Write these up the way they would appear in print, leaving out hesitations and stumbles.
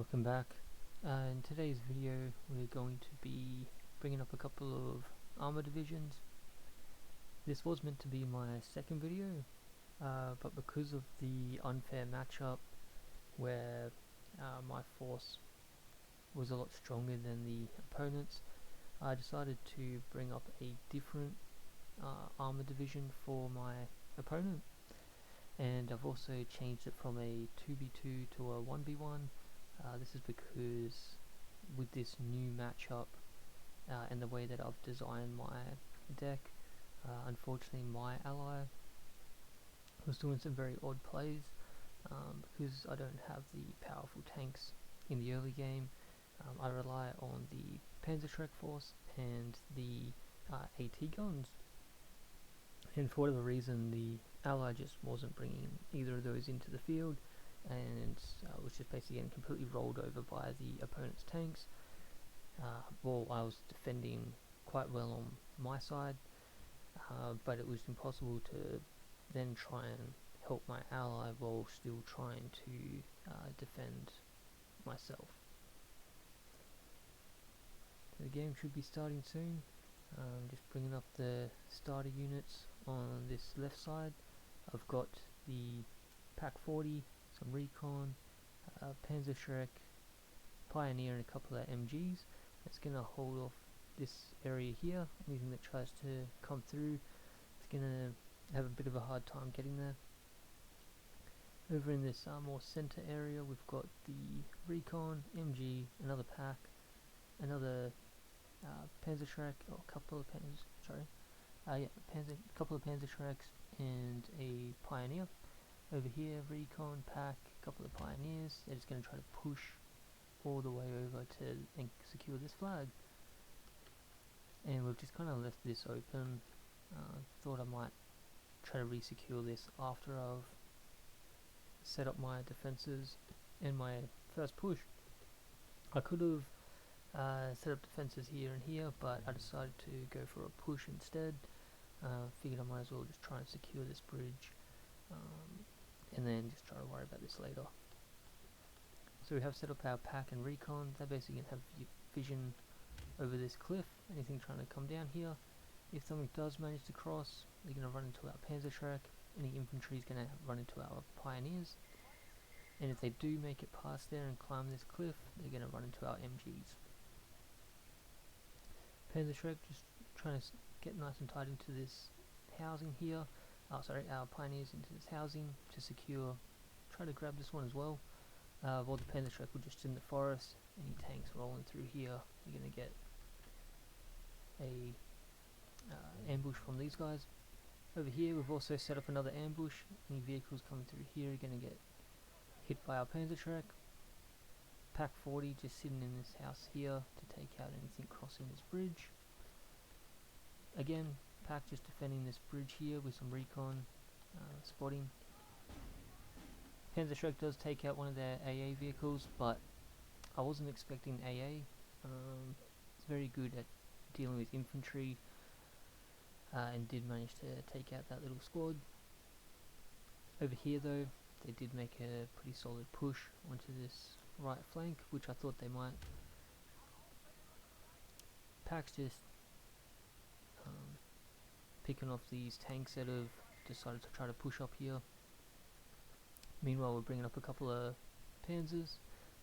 welcome back. In today's video we're going to be bringing up a couple of armor divisions. This was meant to be my second video, but because of the unfair matchup where my force was a lot stronger than the opponent's, I decided to bring up a different armor division for my opponent, and I've also changed it from a 2v2 to a 1v1. This is because with this new matchup and the way that I've designed my deck, unfortunately my ally was doing some very odd plays because I don't have the powerful tanks in the early game. I rely on the Panzer force and the AT guns, and for whatever reason the ally just wasn't bringing either of those into the field, and was just basically getting completely rolled over by the opponent's tanks. Well, I was defending quite well on my side, but it was impossible to then try and help my ally while still trying to defend myself. The game should be starting soon. Just bringing up the starter units on this left side. I've got the Pack 40, some Recon, Panzer, Pioneer, and a couple of MGs. It's going to hold off this area here. Anything that tries to come through, it's going to have a bit of a hard time getting there. Over in this more center area, we've got the Recon, MG, another Pack, another Panzer or a couple of couple of Panzer and a Pioneer. Over here, Recon, Pack, a couple of Pioneers. They're just going to try to push all the way over to and secure this flag. And we've just kind of left this open. Thought I might try to re-secure this after I've set up my defenses in my first push. I could have set up defenses here and here, but I decided to go for a push instead. Figured I might as well just try and secure this bridge, and then just try to worry about this later. So we have set up our Pack and Recon. They're basically going to have vision over this cliff. Anything trying to come down here, if something does manage to cross, they're going to run into our Panzer. Any infantry is going to run into our Pioneers, and if they do make it past there and climb this cliff, they're going to run into our MGs. Panzer just trying to get nice and tight into this housing here. Our Pioneers into this housing to secure. Try to grab this one as well. While the Panzer will just in the forest. Any tanks rolling through here, you're going to get a ambush from these guys. Over here, we've also set up another ambush. Any vehicles coming through here are going to get hit by our Panzer. Pack 40 just sitting in this house here to take out anything crossing this bridge. Again, Pack just defending this bridge here with some Recon spotting. Panzer does take out one of their AA vehicles, but I wasn't expecting AA. It's very good at dealing with infantry, and did manage to take out that little squad. Over here though, they did make a pretty solid push onto this right flank, which I thought they might. Pack's just picking off these tanks that have decided to try to push up here. Meanwhile, we're bringing up a couple of Panzers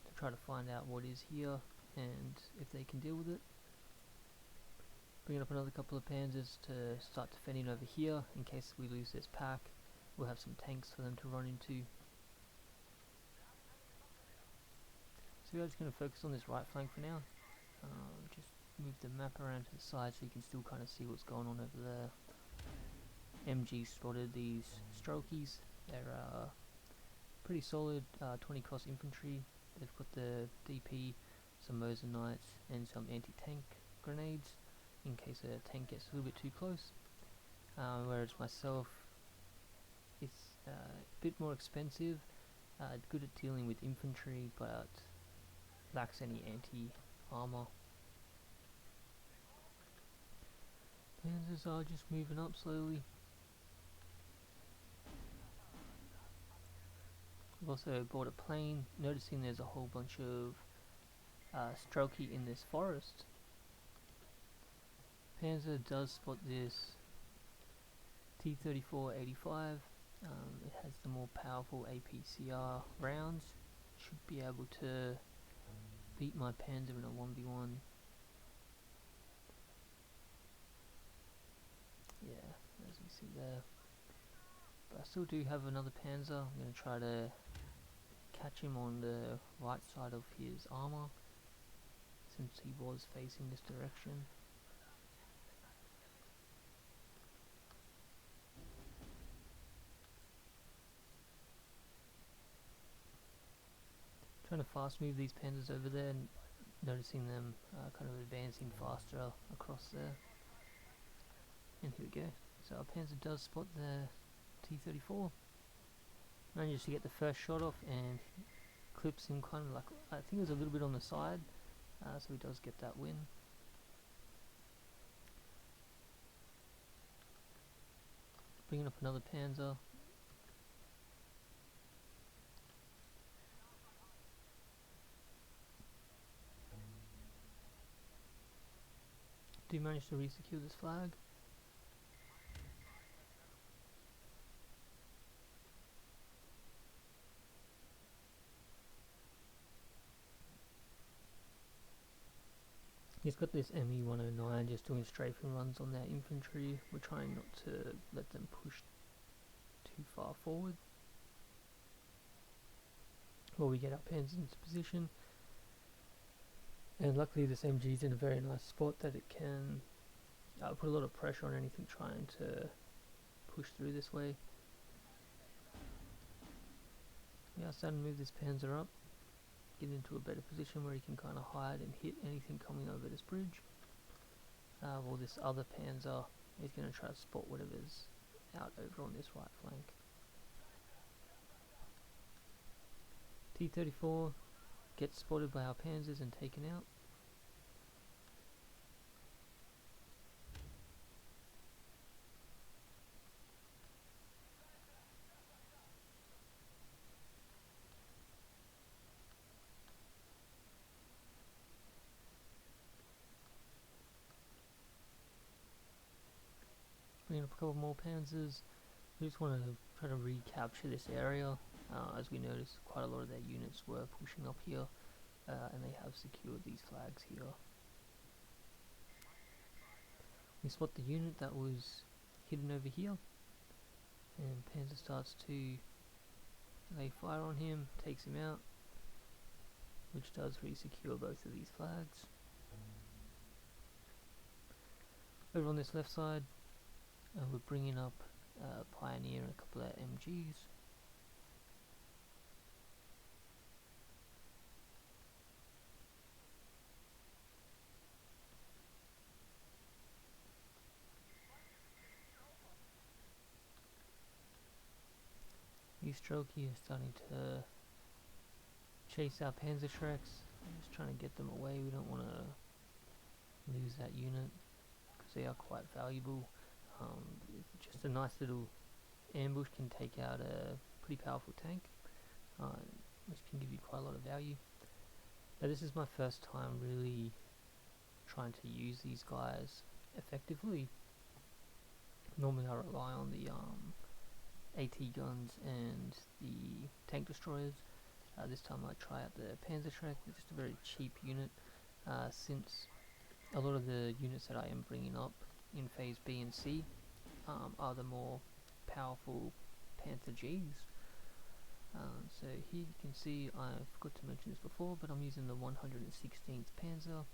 to try to find out what is here and if they can deal with it. Bringing up another couple of Panzers to start defending over here in case we lose this Pack. We'll have some tanks for them to run into. So we're just going to focus on this right flank for now. Just move the map around to the side so you can still kind of see what's going on over there. MG spotted these Strokies. They're pretty solid 20 cross infantry. They've got the DP, some Moser Knights, and some anti-tank grenades in case a tank gets a little bit too close. Whereas myself, it's a bit more expensive, good at dealing with infantry, but lacks any anti-armor. Panzers are just moving up slowly. I've also bought a plane, noticing there's a whole bunch of Strelky in this forest. Panzer does spot this T-34-85. It has the more powerful APCR rounds. Should be able to beat my Panzer in a 1v1. Yeah, as you see there. But I still do have another Panzer. I'm going to try to catch him on the right side of his armor, since he was facing this direction. Trying to fast move these Panzers over there, and noticing them kind of advancing faster across there. And here we go. So our Panzer does spot the T-34. Manages to get the first shot off and clips him kind of like, I think it was a little bit on the side, so he does get that win. Bringing up another Panzer. Do manage to re-secure this flag. He's got this ME-109 just doing strafing runs on their infantry. We're trying not to let them push too far forward while we get our Panzers into position. And luckily this MG is in a very nice spot that it can put a lot of pressure on anything trying to push through this way. Yeah, I'm starting to move this Panzer up, get into a better position where he can kind of hide and hit anything coming over this bridge. While this other Panzer is going to try to spot whatever's out over on this right flank. T-34 gets spotted by our Panzers and taken out. Bringing up a couple more Panzers. We just want to try to recapture this area. As we noticed, quite a lot of their units were pushing up here, and they have secured these flags here. We spot the unit that was hidden over here, and Panzer starts to lay fire on him, takes him out, which does re-secure both of these flags. Over on this left side, we're bringing up Pioneer and a couple of MGs. These Strelky are starting to chase our Panzer Shreks. I'm just trying to get them away. We don't want to lose that unit because they are quite valuable. Just a nice little ambush can take out a pretty powerful tank, which can give you quite a lot of value. Now this is my first time really trying to use these guys effectively. Normally I rely on the AT guns and the tank destroyers. This time I try out the Panzer Shrek. It's just a very cheap unit, since a lot of the units that I am bringing up in phase B and C are the more powerful Panzer Gs. So here you can see, I forgot to mention this before, but I'm using the 116th Panzer,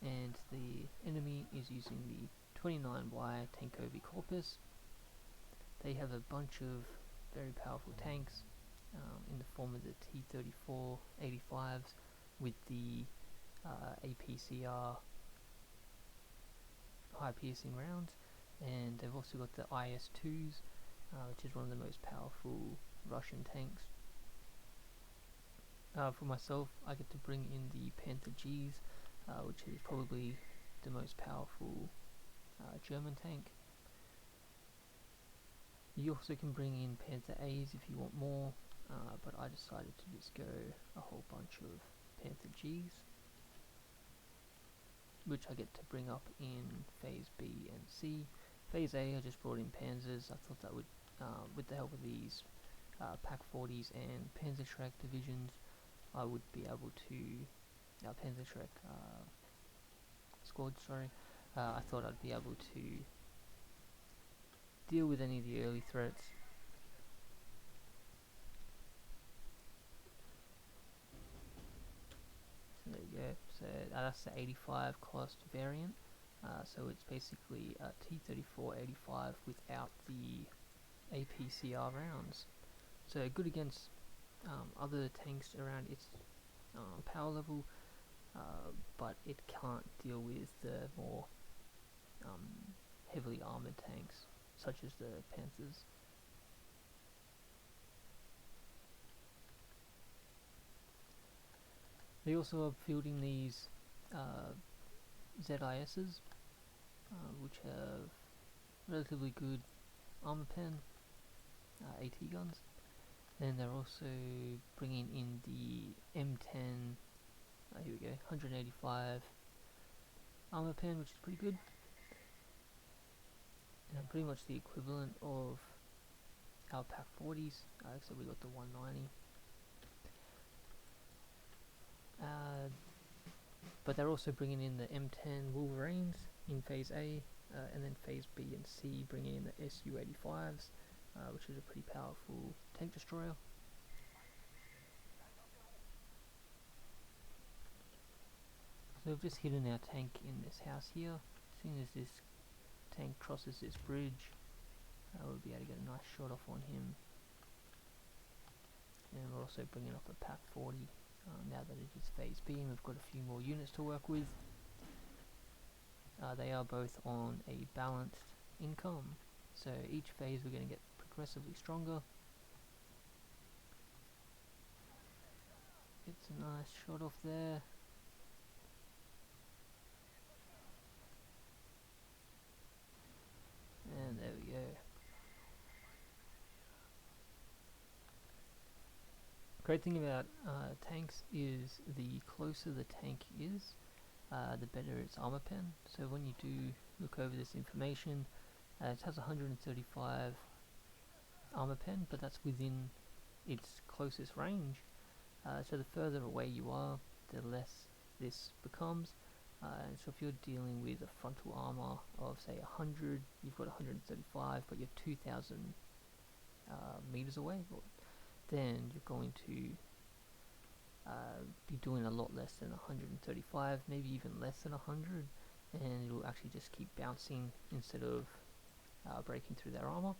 and the enemy is using the 29Y Tankovi Corpus. They have a bunch of very powerful tanks in the form of the T-34-85s with the APCR high piercing rounds, and they've also got the IS-2s, which is one of the most powerful Russian tanks. For myself, I get to bring in the Panther Gs, which is probably the most powerful German tank. You also can bring in Panther A's if you want more, but I decided to just go a whole bunch of Panther Gs, which I get to bring up in Phase B and C. Phase A, I just brought in Panzers. I thought that would, with the help of these Pack 40s and Panzerschreck divisions, I would be able to, Panzerschreck squad, sorry, I thought I'd be able to deal with any of the early threats. So there you go, so that's the 85 cost variant, so it's basically a T-34-85 without the APCR rounds. So good against other tanks around its power level, but it can't deal with the more heavily armoured tanks, such as the Panthers. They also are fielding these ZISs, which have relatively good armor pen, AT guns, and they're also bringing in the M10, here we go, 185 armor pen, which is pretty good, and pretty much the equivalent of our Pack 40s, except we got the 190. But they're also bringing in the M10 Wolverines in Phase A, and then Phase B and C bringing in the Su-85s, which is a pretty powerful tank destroyer. So we've just hidden our tank in this house here. As soon as this tank crosses this bridge, we'll be able to get a nice shot off on him. And we're also bringing up a Pack 40 now that it is Phase B, and we've got a few more units to work with. They are both on a balanced income, so each phase we're going to get progressively stronger. Gets a nice shot off there. And there we go. Great thing about tanks is the closer the tank is, the better its armor pen. So when you do look over this information, it has 135 armor pen, but that's within its closest range. So the further away you are, the less this becomes. And so if you're dealing with a frontal armor of say 100, you've got 135, but you're 2,000 meters away, then you're going to be doing a lot less than 135, maybe even less than 100, and it'll actually just keep bouncing instead of breaking through their armor.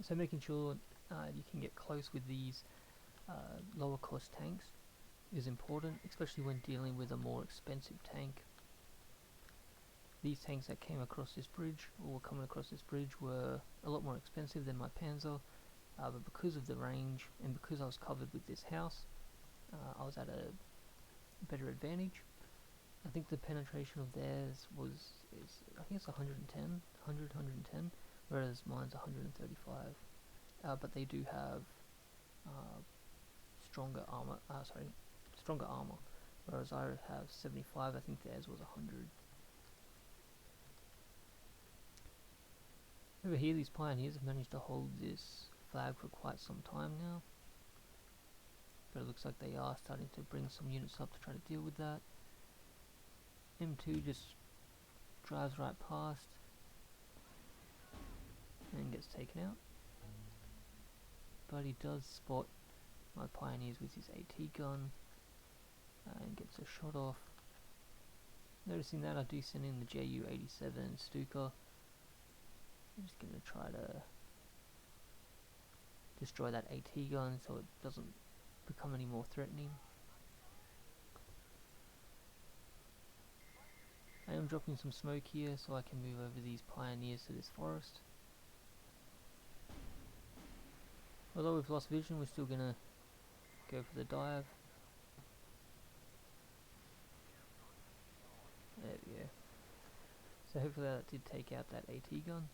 So making sure you can get close with these lower cost tanks is important, especially when dealing with a more expensive tank. These tanks that came across this bridge, or were coming across this bridge, were a lot more expensive than my Panzer, but because of the range and because I was covered with this house, I was at a better advantage. I think the penetration of theirs I think it's 110, whereas mine's 135. But they do have stronger armor, whereas I have 75, I think theirs was 100. Over here, these pioneers have managed to hold this flag for quite some time now, but it looks like they are starting to bring some units up to try to deal with that. M2 just drives right past and gets taken out, but he does spot my pioneers with his AT gun and gets a shot off. Noticing that, I do send in the Ju-87 Stuka. I'm just going to try to destroy that AT gun so it doesn't become any more threatening. I am dropping some smoke here so I can move over these pioneers to this forest. Although we've lost vision, we're still going to go for the dive. There we go. So hopefully that did take out that AT gun.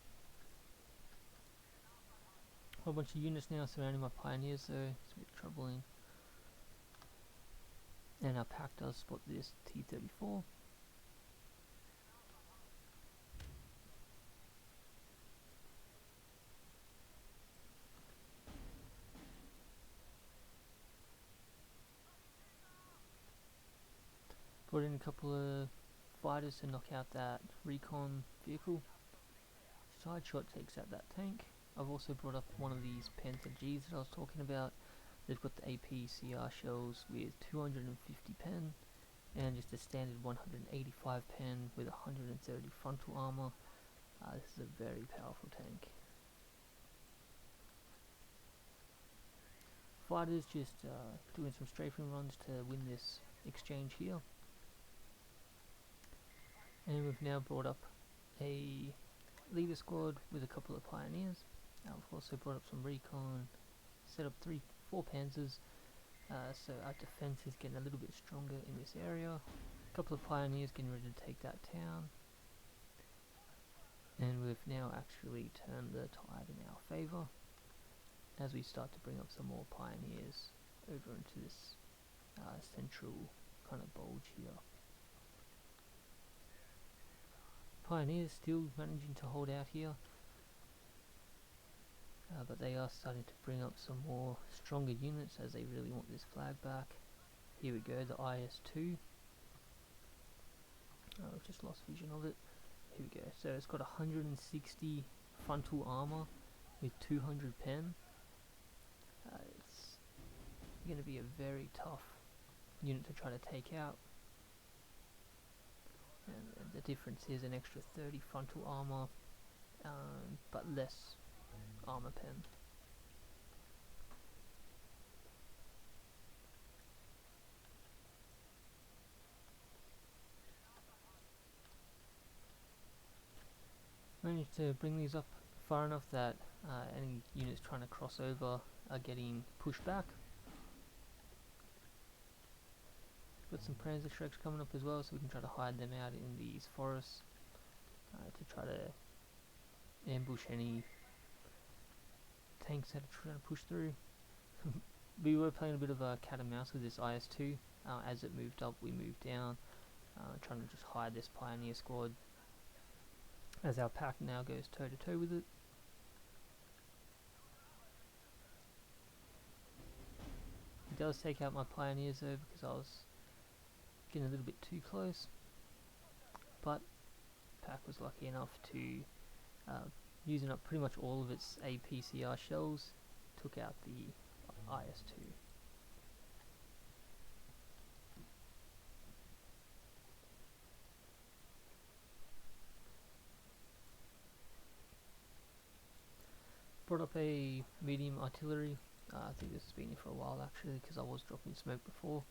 Whole bunch of units now surrounding my pioneers, so it's a bit troubling. And our pack does spot this T-34. Brought in a couple of fighters to knock out that recon vehicle. Side shot takes out that tank. I've also brought up one of these Panzer Gs that I was talking about. They've got the APCR shells with 250 pen and just a standard 185 pen with 130 frontal armor. This is a very powerful tank. Fighters just doing some strafing runs to win this exchange here. And we've now brought up a leader squad with a couple of pioneers. I've also brought up some recon, set up 4 panzers, so our defense is getting a little bit stronger in this area. A couple of pioneers getting ready to take that town, and we've now actually turned the tide in our favour as we start to bring up some more pioneers over into this central kind of bulge here. Pioneers still managing to hold out here, but they are starting to bring up some more stronger units as they really want this flag back. Here we go, the IS-2. I've just lost vision of it. Here we go, so it's got 160 frontal armor with 200 pen. It's going to be a very tough unit to try to take out. And the difference is an extra 30 frontal armor, but less armor pen. Managed to bring these up far enough that any units trying to cross over are getting pushed back. Got some Panzer Shreks coming up as well, so we can try to hide them out in these forests to try to ambush any tanks that are trying to push through. We were playing a bit of a cat and mouse with this IS-2. As it moved up, we moved down, trying to just hide this pioneer squad as our pack now goes toe to toe with it. It does take out my pioneers though, because I was getting a little bit too close, but pack was lucky enough to using up pretty much all of its APCR shells, took out the IS-2. Brought up a medium artillery. I think this has been here for a while actually, because I was dropping smoke before,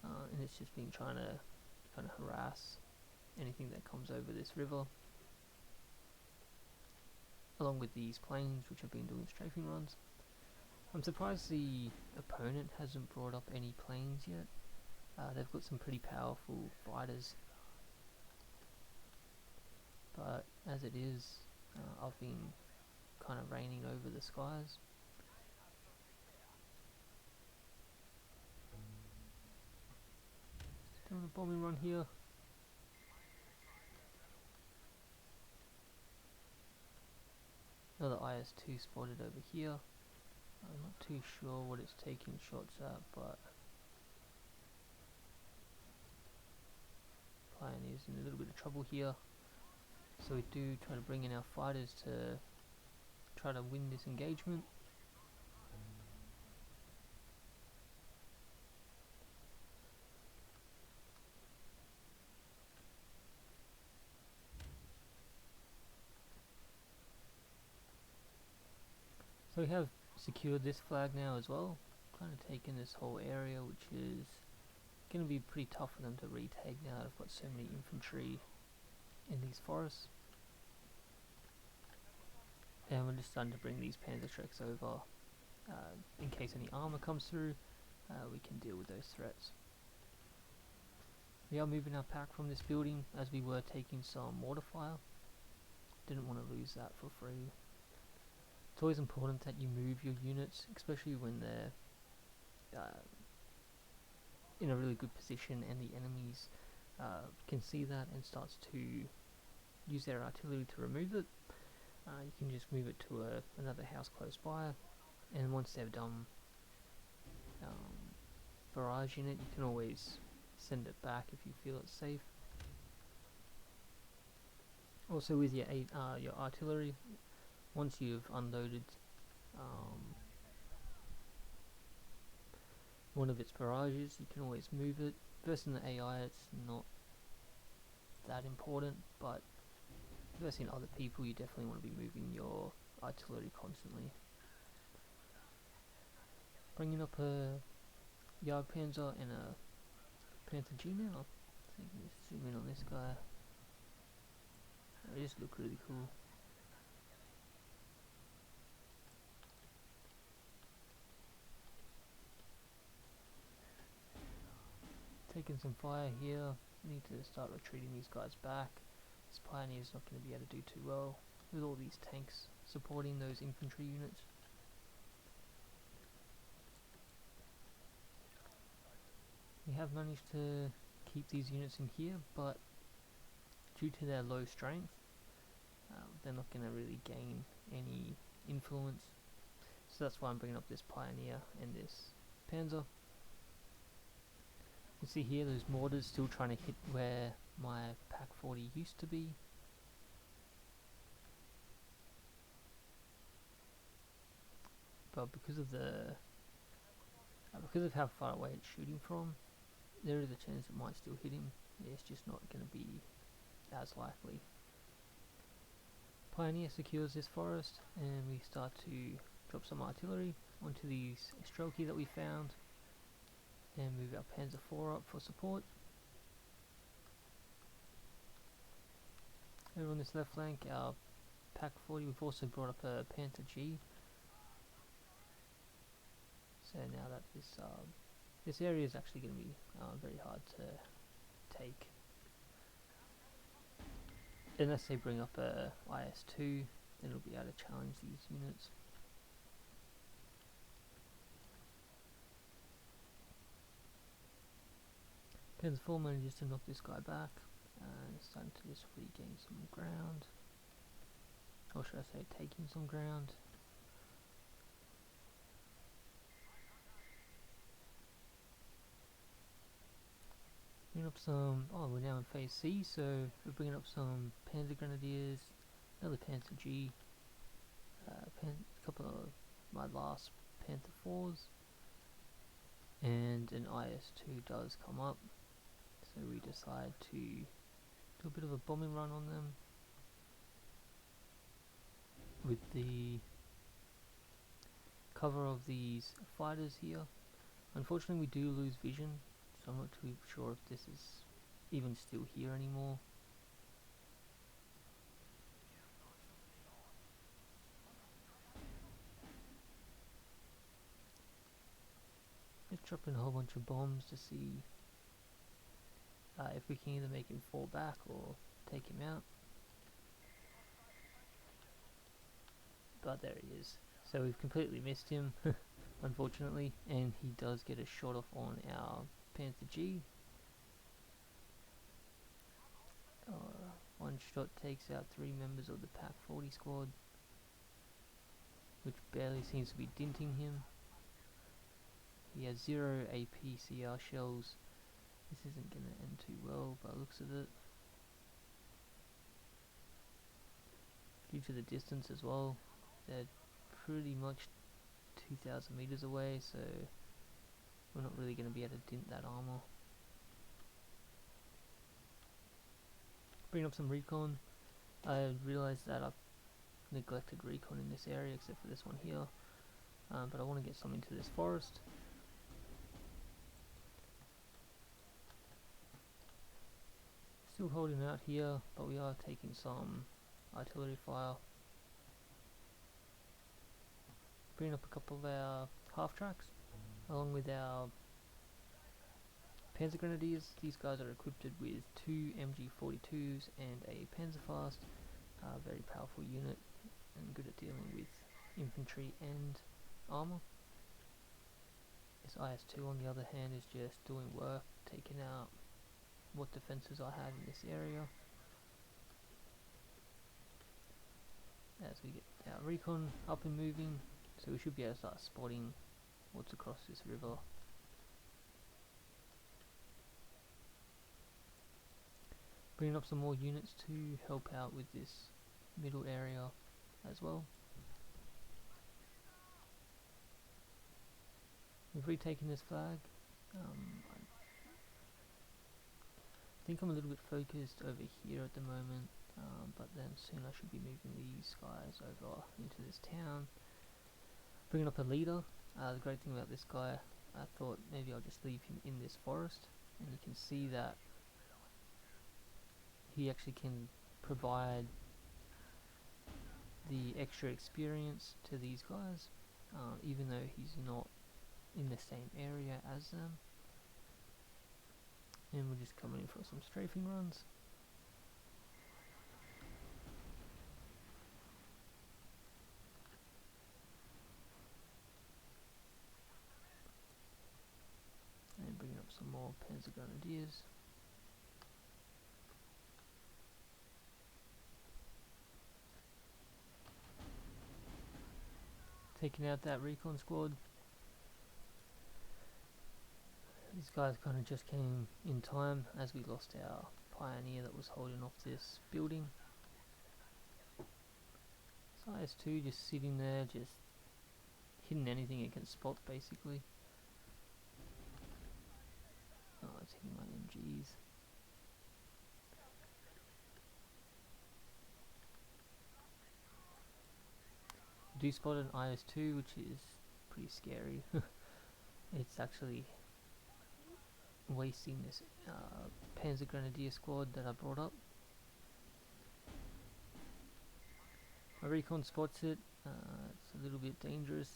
and it's just been trying to kind of harass anything that comes over this river, along with these planes which have been doing strafing runs. I'm surprised the opponent hasn't brought up any planes yet. They've got some pretty powerful fighters, but as it is, I've been kind of raining over the skies. Doing a bombing run here. Another IS-2 spotted over here. I'm not too sure what it's taking shots at, but Pioneer's in a little bit of trouble here. So we do try to bring in our fighters to try to win this engagement. So we have secured this flag now as well, kind of taken this whole area, which is going to be pretty tough for them to retake now that I've got so many infantry in these forests. And we're just starting to bring these Panzer Shreks over, in case any armor comes through, we can deal with those threats. We are moving our pack from this building as we were taking some mortar fire. Didn't want to lose that for free. It's always important that you move your units, especially when they're uh, in a really good position and the enemies can see that and starts to use their artillery to remove it. You can just move it to another house close by, and once they've done barraging it, you can always send it back if you feel it's safe. Also with your artillery, once you've unloaded one of its barrages, you can always move it. Versus the AI, it's not that important, but versus other people, you definitely want to be moving your artillery constantly. Bringing up a Yard Panzer and a Panzer G now. So you can just zoom in on this guy. They just look really cool. Taking some fire here. We need to start retreating these guys back. This Pioneer's not going to be able to do too well with all these tanks supporting those infantry units. We have managed to keep these units in here, but due to their low strength, they're not going to really gain any influence. So that's why I'm bringing up this Pioneer and this Panzer. You see here those mortars still trying to hit where my Pack 40 used to be. But because of how far away it's shooting from, there is a chance it might still hit him. It's just not going to be as likely. Pioneer secures this forest, and we start to drop some artillery onto these Strelki that we found, and move our Panzer IV up for support. Over on this left flank, our Pack 40, we've also brought up a Panzer G. So now that this area is actually going to be very hard to take. Unless they bring up a IS-2, then it'll be able to challenge these units. Panzer IV manages to knock this guy back, and starting to just regain some ground. Or should I say taking some ground. Bring up some, we're now in phase C, so we're bringing up some Panzer Grenadiers, another Panzer G, a couple of my last Panther 4s, and an IS-2 does come up, so we decide to do a bit of a bombing run on them with the cover of these fighters here. Unfortunately we do lose vision, so I'm not too sure if this is even still here anymore. Let's drop in a whole bunch of bombs to see if we can either make him fall back or take him out. But there he is. So we've completely missed him, unfortunately, and he does get a shot off on our Panther G. One shot takes out 3 members of the Pack 40 squad, which barely seems to be denting him. He has 0 APCR shells. This isn't going to end too well by the looks of it. Due to the distance as well, they're pretty much 2,000 meters away, so we're not really going to be able to dent that armor. Bring up some recon. I realized that I've neglected recon in this area except for this one here, but I want to get some into this forest. Still holding out here, but we are taking some artillery fire. Bring up a couple of our half tracks along with our Panzer Grenadiers. These guys are equipped with 2 MG42s and a Panzerfast, very powerful unit and good at dealing with infantry and armor. This IS-2 on the other hand is just doing work, taking out what defenses I have in this area. As we get our recon up and moving, so we should be able to start spotting what's across this river. Bringing up some more units to help out with this middle area as well. We've retaken this flag. I think I'm a little bit focused over here at the moment, but then soon I should be moving these guys over into this town. Bringing up a leader. The great thing about this guy, I thought maybe I'll just leave him in this forest, and you can see that he actually can provide the extra experience to these guys, even though he's not in the same area as them. And we're just coming in for some strafing runs. And bringing up some more Panzer Grenadiers. Taking out that recon squad. These guys kind of just came in time as we lost our pioneer that was holding off this building. So IS-2 just sitting there, just hitting anything it can spot basically. Oh, it's hitting my MGs. I do spot an IS-2, which is pretty scary. It's actually wasting this Panzer Grenadier squad that I brought up. My recon spots it. It's a little bit dangerous.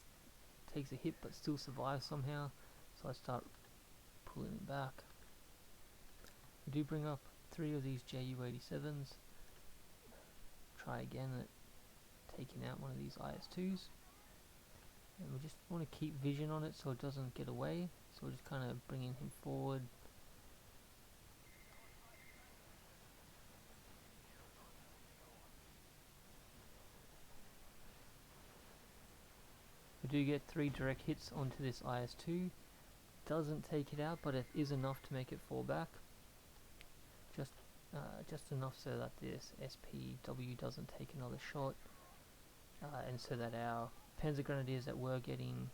Takes a hit but still survives somehow, so I start pulling him back. I do bring up 3 of these Ju-87s. Try again at taking out one of these IS-2s. And we just want to keep vision on it so it doesn't get away. So we're just kind of bringing him forward. We do get 3 direct hits onto this IS-2. Doesn't take it out, but it is enough to make it fall back. Just enough so that this SPW doesn't take another shot, and so that our Panzer Grenadiers that were getting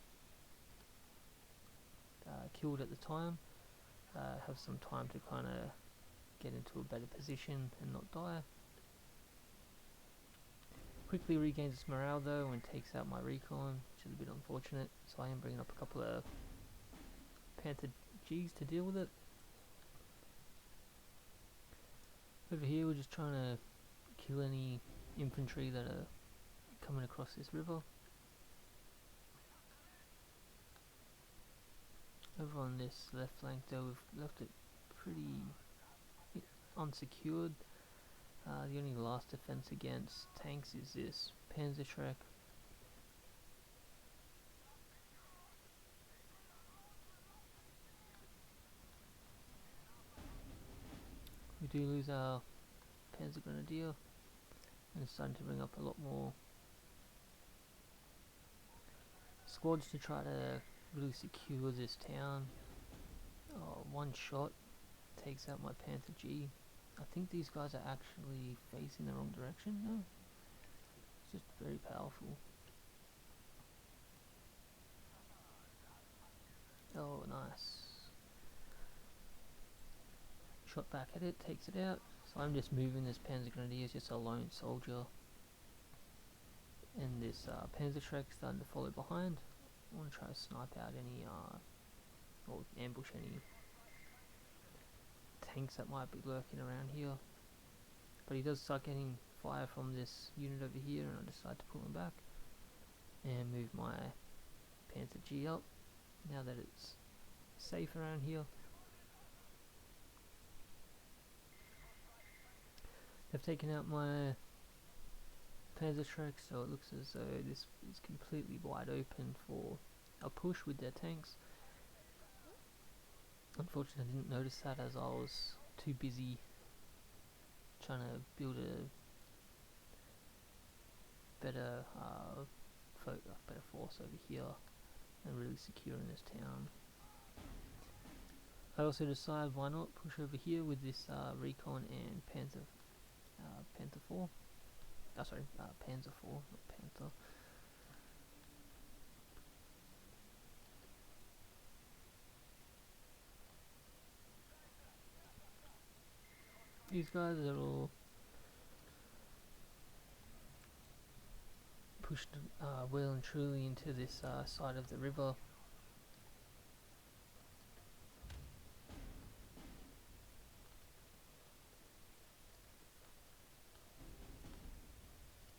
killed at the time have some time to kind of get into a better position and not die. Quickly regains its morale though and takes out my recon, which is a bit unfortunate, so I am bringing up a couple of Panther Gs to deal with it. Over here we're just trying to kill any infantry that are coming across this river. Over on this left flank though, we've left it pretty unsecured. The only last defense against tanks is this Panzer track. We do lose our Panzer Grenadier, and it's starting to bring up a lot more squads to try to really secure this town. Oh, one shot takes out my Panther G. I think these guys are actually facing the wrong direction. No, it's just very powerful. Oh, nice. Shot back at it, takes it out. So I'm just moving this Panzer Grenadier as just a lone soldier. And this Panzer Shrek starting to follow behind. I want to try to snipe out any, or ambush any tanks that might be lurking around here. But he does start getting fire from this unit over here, and I decide to pull him back. And move my Panther G up, now that it's safe around here. They've taken out my Panzer trek, so it looks as though this is completely wide open for a push with their tanks. Unfortunately, I didn't notice that as I was too busy trying to build a better better force over here and really secure in this town. I also decided why not push over here with this Recon and Panzer 4. Panzer 4, not Panther. These guys are all pushed well and truly into this side of the river.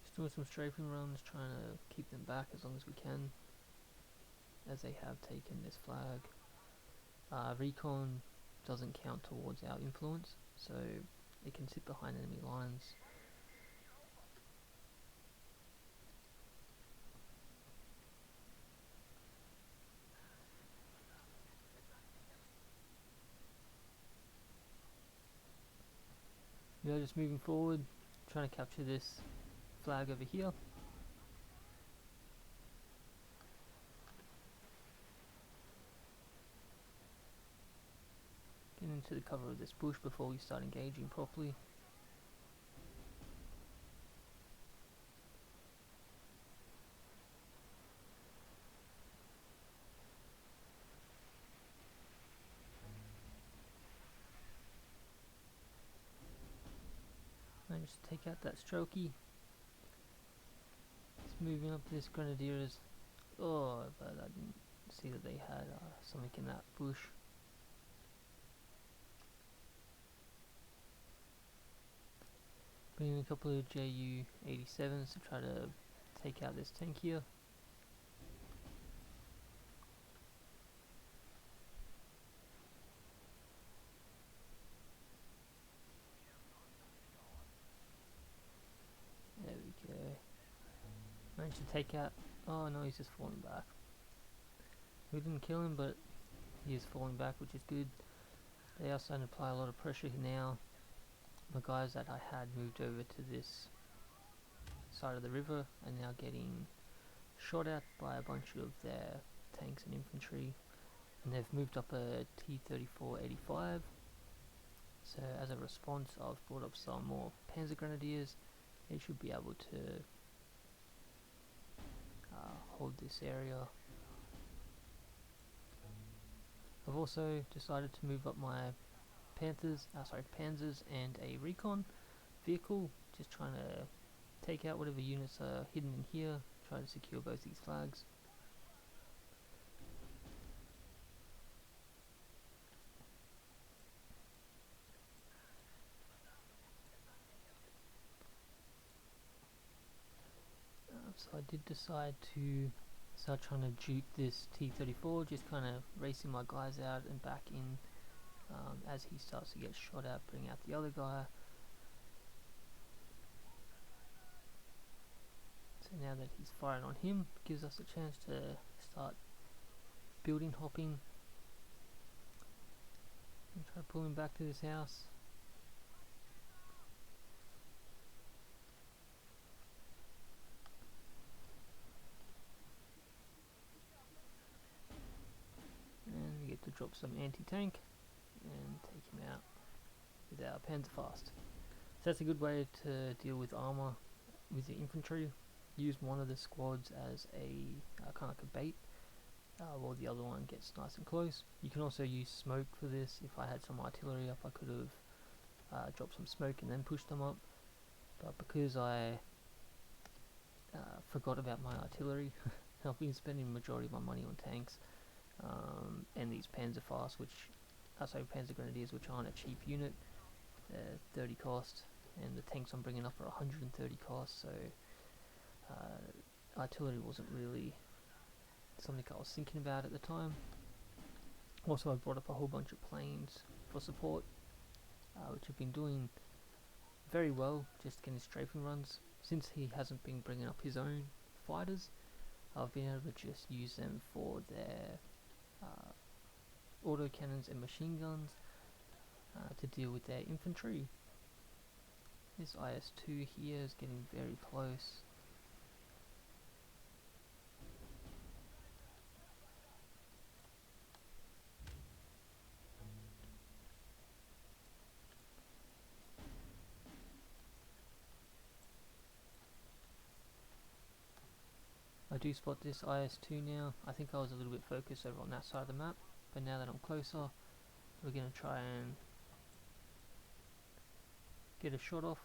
Just doing some strafing runs, trying to keep them back as long as we can, as they have taken this flag. Recon doesn't count towards our influence, so it can sit behind enemy lines. We are just moving forward, trying to capture this flag over here. Get into the cover of this bush before we start engaging properly. Managed to take out that strokey. It's moving up this grenadiers. Oh, but I didn't see that they had something in that bush. Bringing a couple of Ju-87s to try to take out this tank here. There we go. Managed to take out. Oh no, he's just falling back. We didn't kill him, but he is falling back, which is good. They are starting to apply a lot of pressure now. The guys that I had moved over to this side of the river are now getting shot at by a bunch of their tanks and infantry, and they've moved up a T-34-85. So as a response, I've brought up some more Panzer Grenadiers. They should be able to hold this area. I've also decided to move up my Panzers and a Recon vehicle, just trying to take out whatever units are hidden in here, try to secure both these flags. So I did decide to start trying to juke this T-34, just kind of racing my guys out and back in as he starts to get shot at, bring out the other guy. So now that he's firing on him, gives us a chance to start building hopping and try to pull him back to this house. And we get to drop some anti-tank and take him out with our Panzer fast. So that's a good way to deal with armor with the infantry. Use one of the squads as a kind of like a bait while the other one gets nice and close. You can also use smoke for this. If I had some artillery up, I could have dropped some smoke and then pushed them up, but because I forgot about my artillery, I've been spending the majority of my money on tanks and these Panzer fast, Panzer Grenadiers, which aren't a cheap unit. They're 30 cost, and the tanks I'm bringing up are 130 cost, so artillery wasn't really something I was thinking about at the time. Also, I brought up a whole bunch of planes for support, which have been doing very well, just getting strafing runs. since he hasn't been bringing up his own fighters, I've been able to just use them for their autocannons and machine guns to deal with their infantry. This IS-2 here is getting very close. I do spot this IS-2 now. I think I was a little bit focused over on that side of the map, but now that I'm closer, we're going to try and get a shot off.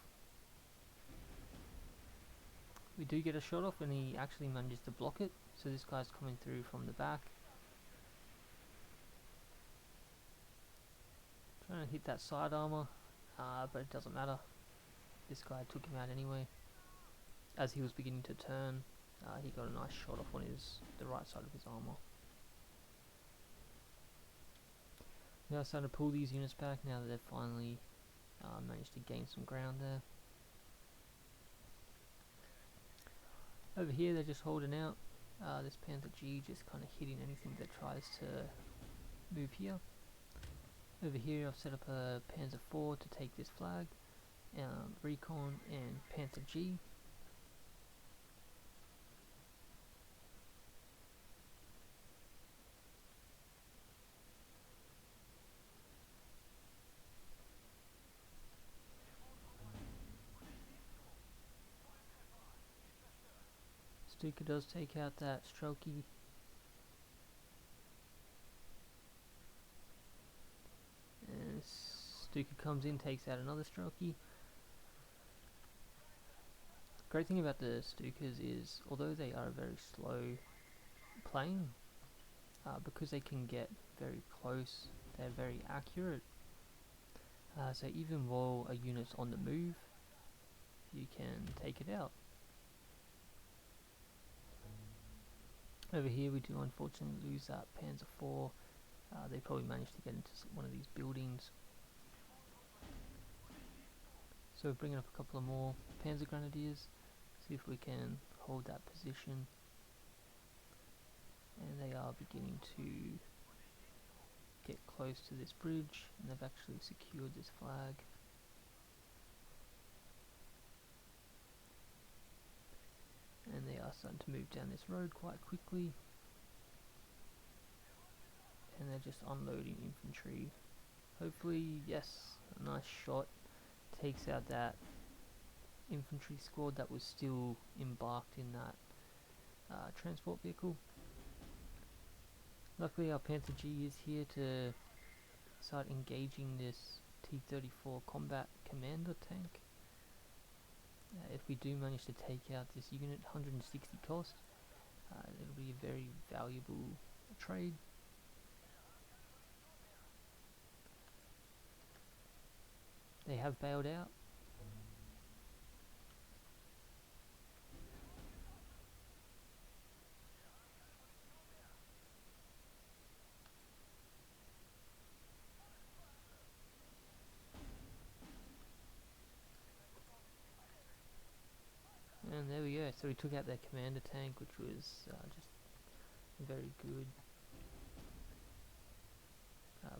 We do get a shot off and he actually manages to block it, so this guy's coming through from the back. Trying to hit that side armor, but it doesn't matter. This guy took him out anyway. As he was beginning to turn, he got a nice shot off on the right side of his armor. Now starting to pull these units back now that they've finally managed to gain some ground there. Over here they're just holding out. This Panzer G just kind of hitting anything that tries to move here. Over here I've set up a Panzer IV to take this flag, Recon and Panzer G. Stuka does take out that Strelky. And Stuka comes in, takes out another Strelky. Great thing about the Stukas is, although they are a very slow plane, because they can get very close, they're very accurate. So even while a unit's on the move, you can take it out. Over here we do unfortunately lose that Panzer IV. They probably managed to get into one of these buildings. So we're bringing up a couple of more Panzer Grenadiers, see if we can hold that position. And they are beginning to get close to this bridge, and they've actually secured this flag. And they are starting to move down this road quite quickly, and they're just unloading infantry. Hopefully, yes, a nice shot takes out that infantry squad that was still embarked in that transport vehicle. Luckily our Panzer G is here to start engaging this T-34 combat commander tank. If we do manage to take out this unit, 160 cost, it'll be a very valuable trade. They have bailed out. And there we go, so we took out their commander tank, which was just a very good,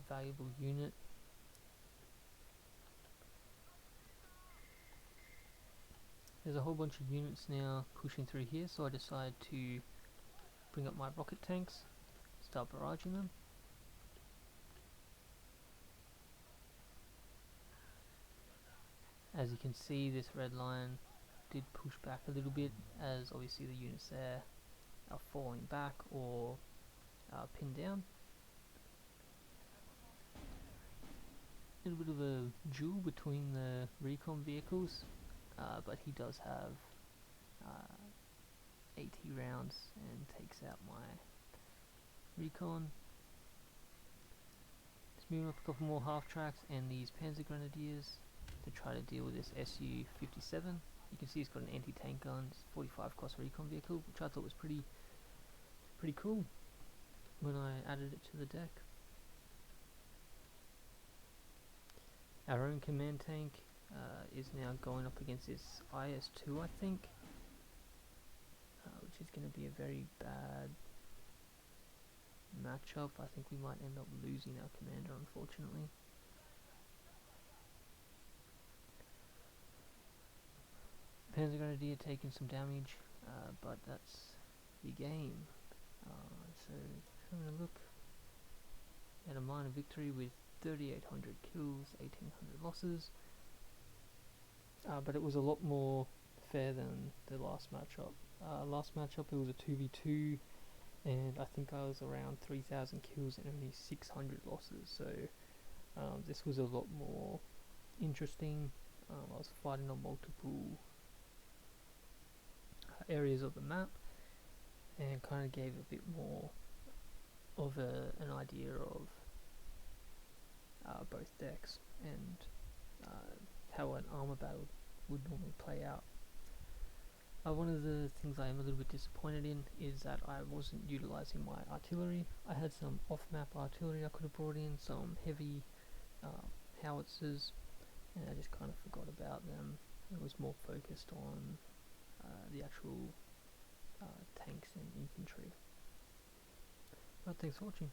valuable unit. There's a whole bunch of units now pushing through here, so I decided to bring up my rocket tanks, start barraging them. As you can see, this red line did push back a little bit, as obviously the units there are falling back or pinned down. A little bit of a duel between the recon vehicles, but he does have 80 rounds and takes out my recon. Let's move up a couple more half tracks and these Panzer Grenadiers to try to deal with this Su-57. You can see it's got an anti-tank gun, it's 45 cost recon vehicle, which I thought was pretty cool when I added it to the deck. Our own command tank is now going up against this IS-2, I think, which is going to be a very bad matchup. I think we might end up losing our commander, unfortunately. Panzer Grenadier taking some damage, but that's the game. So having a look at a minor victory with 3,800 kills, 1,800 losses. But it was a lot more fair than the last matchup. Last matchup it was a 2v2, and I think I was around 3,000 kills and only 600 losses. So this was a lot more interesting. I was fighting on multiple areas of the map, and kind of gave a bit more of an idea of both decks and how an armor battle would normally play out. One of the things I am a little bit disappointed in is that I wasn't utilizing my artillery. I had some off-map artillery I could have brought in, some heavy howitzers, and I just kind of forgot about them. It was more focused on the actual tanks and infantry. But thanks for watching.